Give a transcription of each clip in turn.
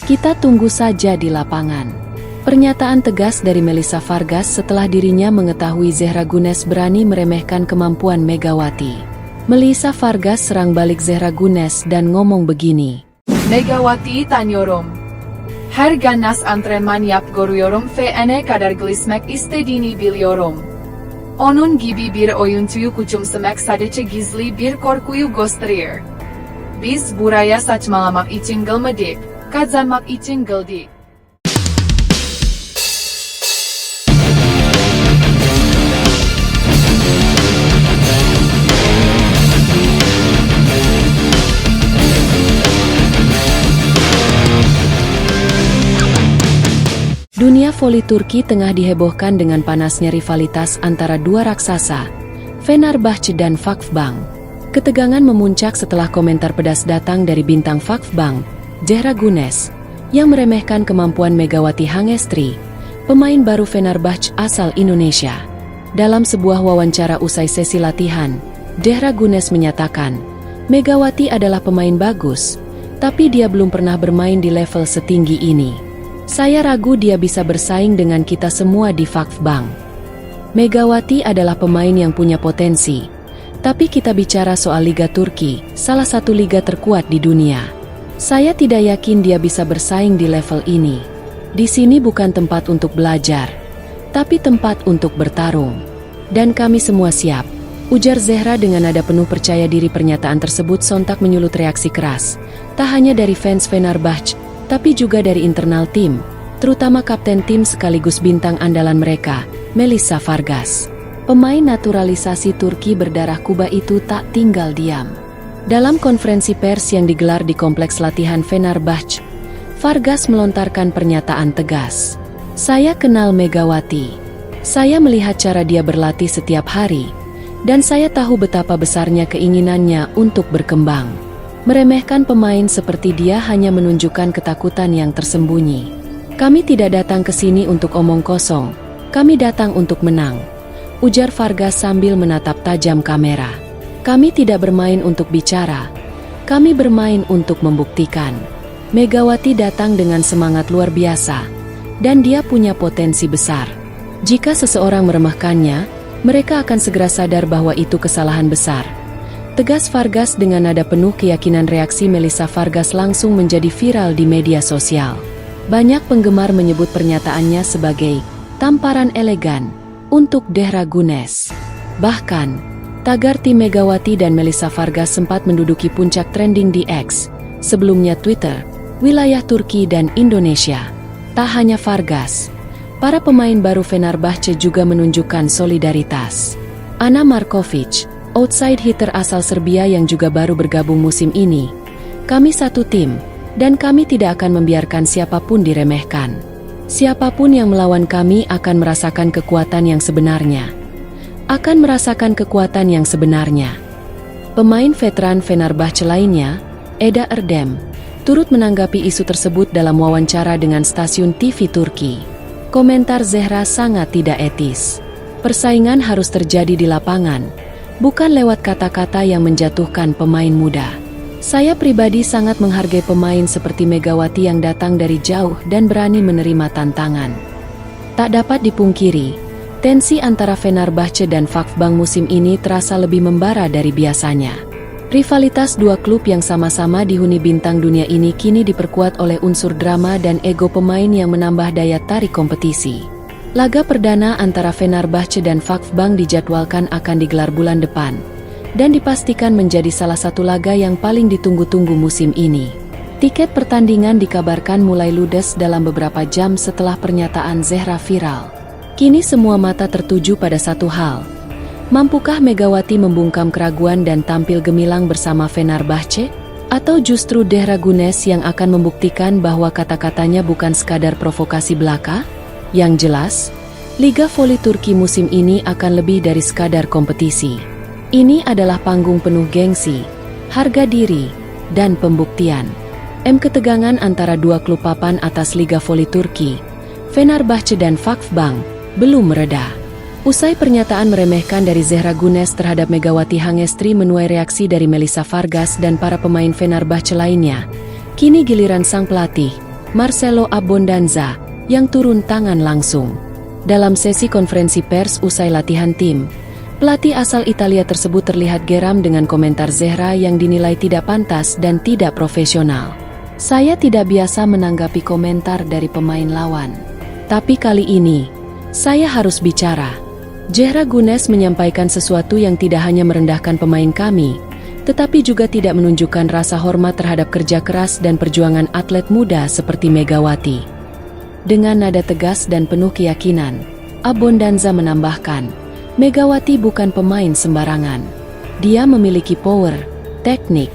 Kita tunggu saja di lapangan. Pernyataan tegas dari Melissa Vargas setelah dirinya mengetahui Zehra Gunes berani meremehkan kemampuan Megawati. Melissa Vargas serang balik Zehra Gunes dan ngomong begini. Megawati tanıyorum. Her ganas antrenman yapgoryorum ve ne kadar glismek istediğini biliyorum. Onun gibi bir oyuncuyu küçümsemek sadece gizli bir korkuyu gösterir. Biz buraya saçmalamak için gelmedik, kazanmak için geldik. Dunia voli Turki tengah dihebohkan dengan panasnya rivalitas antara dua raksasa, Fenerbahçe dan Vakfbank. Ketegangan memuncak setelah komentar pedas datang dari bintang Vakfbank, Zehra Gunes, yang meremehkan kemampuan Megawati Hangestri, pemain baru Fenerbahçe asal Indonesia. Dalam sebuah wawancara usai sesi latihan, Zehra Gunes menyatakan, Megawati adalah pemain bagus, tapi dia belum pernah bermain di level setinggi ini. Saya ragu dia bisa bersaing dengan kita semua di Vakfbank. Megawati adalah pemain yang punya potensi. Tapi kita bicara soal Liga Turki, salah satu liga terkuat di dunia. Saya tidak yakin dia bisa bersaing di level ini. Di sini bukan tempat untuk belajar, tapi tempat untuk bertarung. Dan kami semua siap, ujar Zehra dengan nada penuh percaya diri. Pernyataan tersebut sontak menyulut reaksi keras, tak hanya dari fans Fenerbahçe, tapi juga dari internal tim, terutama kapten tim sekaligus bintang andalan mereka, Melissa Vargas. Pemain naturalisasi Turki berdarah Kuba itu tak tinggal diam. Dalam konferensi pers yang digelar di kompleks latihan Fenerbahçe, Vargas melontarkan pernyataan tegas. Saya kenal Megawati. Saya melihat cara dia berlatih setiap hari, dan saya tahu betapa besarnya keinginannya untuk berkembang. Meremehkan pemain seperti dia hanya menunjukkan ketakutan yang tersembunyi. Kami tidak datang ke sini untuk omong kosong, kami datang untuk menang, ujar Vargas sambil menatap tajam kamera. Kami tidak bermain untuk bicara, kami bermain untuk membuktikan. Megawati datang dengan semangat luar biasa, dan dia punya potensi besar. Jika seseorang meremehkannya, mereka akan segera sadar bahwa itu kesalahan besar, tegas Vargas dengan nada penuh keyakinan. Reaksi Melissa Vargas langsung menjadi viral di media sosial. Banyak penggemar menyebut pernyataannya sebagai tamparan elegan untuk Zehra Gunes. Bahkan, tagar tim Megawati dan Melissa Vargas sempat menduduki puncak trending di X, sebelumnya Twitter, wilayah Turki dan Indonesia. Tak hanya Vargas, para pemain baru Fenerbahçe juga menunjukkan solidaritas. Ana Markovic, outside hitter asal Serbia yang juga baru bergabung musim ini. Kami satu tim, dan kami tidak akan membiarkan siapapun diremehkan. Siapapun yang melawan kami akan merasakan kekuatan yang sebenarnya. Akan merasakan kekuatan yang sebenarnya. Pemain veteran Fenerbahçe lainnya, Eda Erdem, turut menanggapi isu tersebut dalam wawancara dengan stasiun TV Turki. Komentar Zehra sangat tidak etis. Persaingan harus terjadi di lapangan, bukan lewat kata-kata yang menjatuhkan pemain muda. Saya pribadi sangat menghargai pemain seperti Megawati yang datang dari jauh dan berani menerima tantangan. Tak dapat dipungkiri, tensi antara Fenerbahçe dan Vakfbank musim ini terasa lebih membara dari biasanya. Rivalitas dua klub yang sama-sama dihuni bintang dunia ini kini diperkuat oleh unsur drama dan ego pemain yang menambah daya tarik kompetisi. Laga perdana antara Fenerbahçe dan Vakfbank dijadwalkan akan digelar bulan depan, dan dipastikan menjadi salah satu laga yang paling ditunggu-tunggu musim ini. Tiket pertandingan dikabarkan mulai ludes dalam beberapa jam setelah pernyataan Zehra viral. Kini semua mata tertuju pada satu hal. Mampukah Megawati membungkam keraguan dan tampil gemilang bersama Fenerbahçe? Atau justru Zehra Gunes yang akan membuktikan bahwa kata-katanya bukan sekadar provokasi belaka? Yang jelas, Liga Voli Turki musim ini akan lebih dari sekadar kompetisi. Ini adalah panggung penuh gengsi, harga diri, dan pembuktian. Ketegangan antara dua klub papan atas Liga Voli Turki, Fenerbahçe dan Vakfbank, belum mereda. Usai pernyataan meremehkan dari Zehra Gunes terhadap Megawati Hangestri menuai reaksi dari Melissa Vargas dan para pemain Fenerbahçe lainnya, kini giliran sang pelatih, Marcelo Abbondanza, yang turun tangan langsung. Dalam sesi konferensi pers usai latihan tim, pelatih asal Italia tersebut terlihat geram dengan komentar Zehra yang dinilai tidak pantas dan tidak profesional. Saya tidak biasa menanggapi komentar dari pemain lawan. Tapi kali ini, saya harus bicara. Zehra Gunes menyampaikan sesuatu yang tidak hanya merendahkan pemain kami, tetapi juga tidak menunjukkan rasa hormat terhadap kerja keras dan perjuangan atlet muda seperti Megawati. Dengan nada tegas dan penuh keyakinan, Abbondanza menambahkan, Megawati bukan pemain sembarangan. Dia memiliki power, teknik,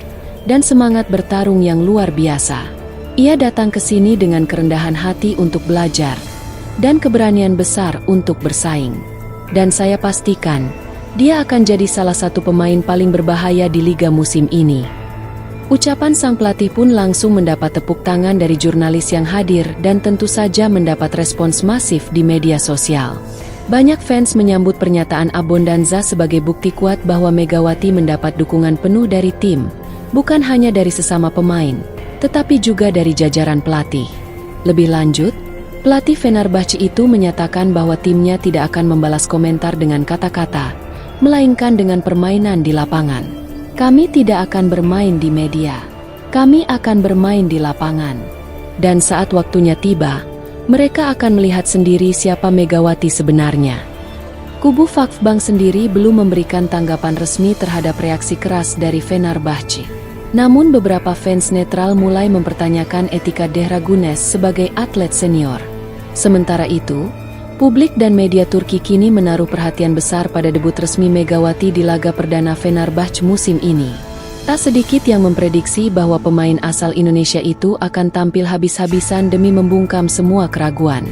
dan semangat bertarung yang luar biasa. Ia datang ke sini dengan kerendahan hati untuk belajar, dan keberanian besar untuk bersaing. Dan saya pastikan, dia akan jadi salah satu pemain paling berbahaya di liga musim ini. Ucapan sang pelatih pun langsung mendapat tepuk tangan dari jurnalis yang hadir dan tentu saja mendapat respons masif di media sosial. Banyak fans menyambut pernyataan Abbondanza sebagai bukti kuat bahwa Megawati mendapat dukungan penuh dari tim, bukan hanya dari sesama pemain, tetapi juga dari jajaran pelatih. Lebih lanjut, pelatih Fenerbahce itu menyatakan bahwa timnya tidak akan membalas komentar dengan kata-kata, melainkan dengan permainan di lapangan. Kami tidak akan bermain di media. Kami akan bermain di lapangan. Dan saat waktunya tiba, mereka akan melihat sendiri siapa Megawati sebenarnya. Kubu Fakfbank sendiri belum memberikan tanggapan resmi terhadap reaksi keras dari Fenerbahce. Namun beberapa fans netral mulai mempertanyakan etika Zehra Gunes sebagai atlet senior. Sementara itu, publik dan media Turki kini menaruh perhatian besar pada debut resmi Megawati di laga perdana Fenerbahce musim ini. Tak sedikit yang memprediksi bahwa pemain asal Indonesia itu akan tampil habis-habisan demi membungkam semua keraguan.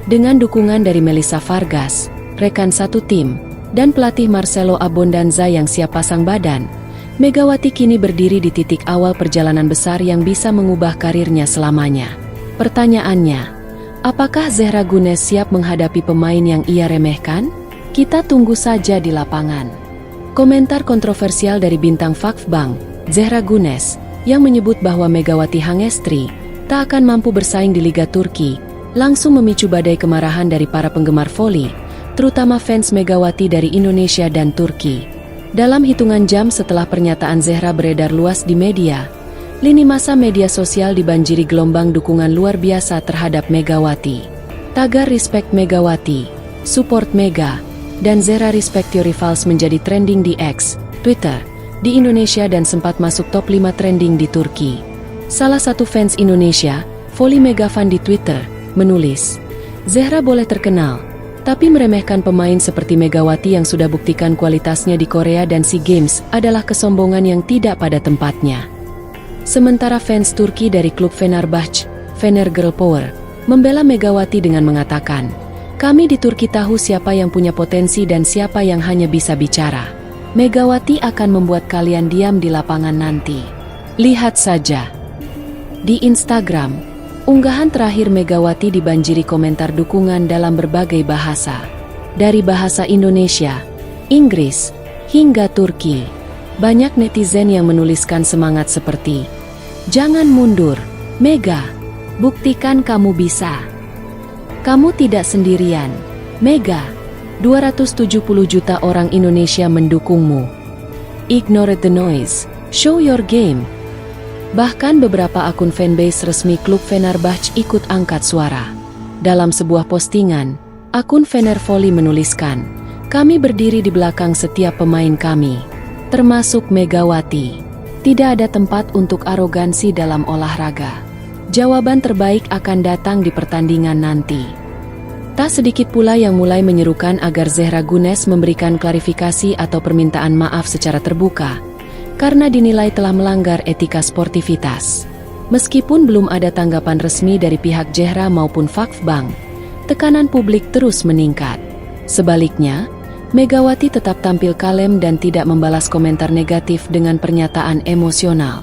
Dengan dukungan dari Melissa Vargas, rekan satu tim, dan pelatih Marcelo Abbondanza yang siap pasang badan, Megawati kini berdiri di titik awal perjalanan besar yang bisa mengubah karirnya selamanya. Pertanyaannya, apakah Zehra Gunes siap menghadapi pemain yang ia remehkan? Kita tunggu saja di lapangan. Komentar kontroversial dari bintang Fakfbank, Zehra Gunes, yang menyebut bahwa Megawati Hangestri tak akan mampu bersaing di Liga Turki, langsung memicu badai kemarahan dari para penggemar voli, terutama fans Megawati dari Indonesia dan Turki. Dalam hitungan jam setelah pernyataan Zehra beredar luas di media, lini masa media sosial dibanjiri gelombang dukungan luar biasa terhadap Megawati. Tagar Respect Megawati, Support Mega, dan Zehra Respect Your Rivals menjadi trending di X, Twitter, di Indonesia dan sempat masuk top 5 trending di Turki. Salah satu fans Indonesia, Volley Megafan di Twitter, menulis, Zehra boleh terkenal, tapi meremehkan pemain seperti Megawati yang sudah buktikan kualitasnya di Korea dan SEA Games adalah kesombongan yang tidak pada tempatnya. Sementara fans Turki dari klub Fenerbahce, Fener Girl Power, membela Megawati dengan mengatakan, kami di Turki tahu siapa yang punya potensi dan siapa yang hanya bisa bicara. Megawati akan membuat kalian diam di lapangan nanti. Lihat saja. Di Instagram, unggahan terakhir Megawati dibanjiri komentar dukungan dalam berbagai bahasa. Dari bahasa Indonesia, Inggris, hingga Turki. Banyak netizen yang menuliskan semangat seperti, jangan mundur, Mega, buktikan kamu bisa. Kamu tidak sendirian, Mega, 270 juta orang Indonesia mendukungmu. Ignore the noise, show your game. Bahkan beberapa akun fanbase resmi klub Fenerbahce ikut angkat suara. Dalam sebuah postingan, akun Fener Volley menuliskan, kami berdiri di belakang setiap pemain kami, termasuk Megawati. Tidak ada tempat untuk arogansi dalam olahraga. Jawaban terbaik akan datang di pertandingan nanti. Tak sedikit pula yang mulai menyerukan agar Zehra Gunes memberikan klarifikasi atau permintaan maaf secara terbuka, karena dinilai telah melanggar etika sportivitas. Meskipun belum ada tanggapan resmi dari pihak Zehra maupun Fakfbank, tekanan publik terus meningkat. Sebaliknya, Megawati tetap tampil kalem dan tidak membalas komentar negatif dengan pernyataan emosional.